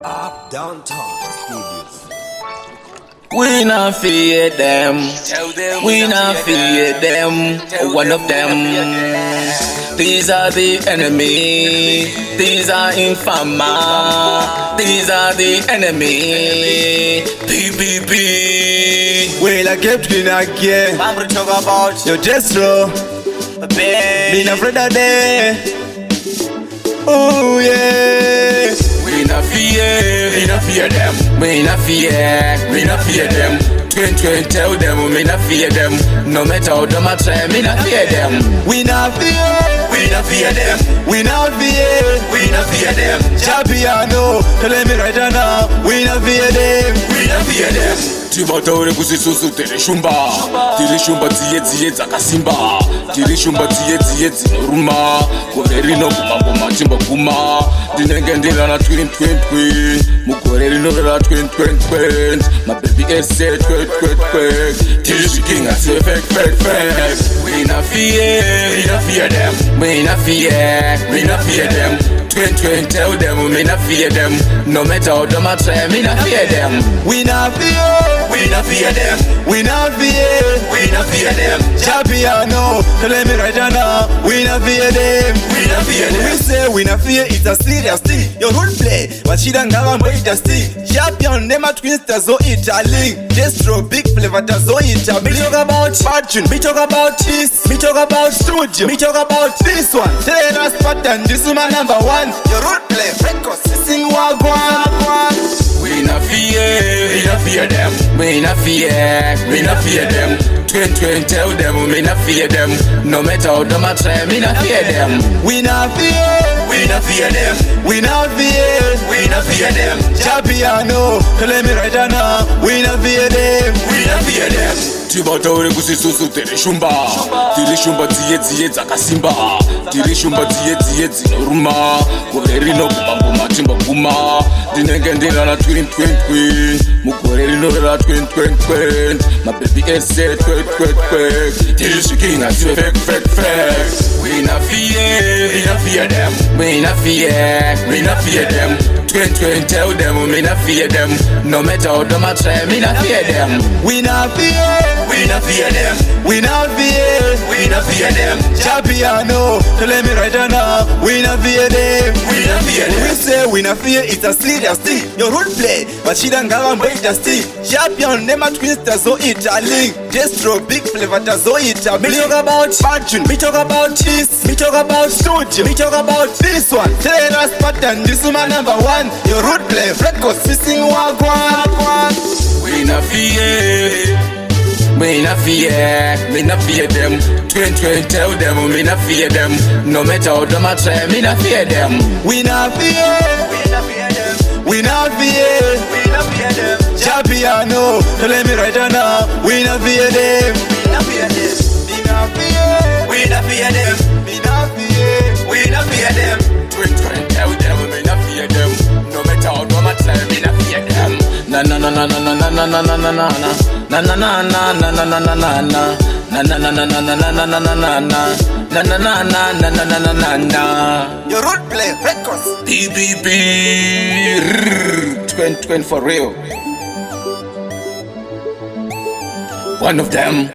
Up Downtown Studios. We not fear them. We not fear them. One of them. These are the enemy. These are infama. These are the enemy. PPP. Well, I kept in again. I'm gonna talk about Your destro. Been afraid of them. Oh yeah. We not fear them. We not fear them. Twin, tell them we not fear them. No matter how them a try, me not fear them. We not fear them. We not fear them. Chapiano, tell me right now. We not fear them. Tibatore kusisusu tirishumba tiye dzakasimba tirishumba tiye dzinoruma gore rino guma chimba guma ndinenge ndirana twin mugore rinorera twin mababy ese tirishikinga se fake we not fear them Twin, tell them we not fear them. No matter how them a try, me not fear them. We not fear them. Chapiano, tell me right now. We not fear them. We say we not fear, it's a serious thing. Your role play, but she don't have a way to stick. Champion, them a twins, so it's a link. Destro, big flavor, so it's a. Me talk about fortune, me talk about this, me talk about studio, me talk about this one. Tell us pattern, this is my number one. Your role play, records, sing wagwan. We not fear them. Twin, tell them we not fear them. No matter how them a try, me not fear them. We not fear them. Chapiano, tell me right now. We not fear them. Tibatore kusisusu tirishumba tiye dzakasimba tirishumba tiye dzinoruma gore rino guma chimba guma ndinenge ndirana twin mugore rinorera twin mababy ese tirishikinga se fake we not fear them Twin, tell them we not fear them. No matter how them a try, me not fear them. We not fear them. Chapiano, tell me right now. We not fear them. We say we not fear, it's a serious thing. Your role play, but she don't have a way to stick. Champion, them a twins, so it's a link. Destro, big flavor, so it's a. Me talk about fortune, me talk about this, me talk about studio, me talk about this one. Tell us pattern, this is my number one. Your root play, records, sing wagwan. We not fear them. Twin, tell them we not fear them. No matter how them a try, me not fear them. We not fear them. Chapiano, tell me right now. We not fear them. Twin, tell them we not fear them. No matter how them a try, me not fear them. Na. Your root play, records. PPP. Twin for real. One of them.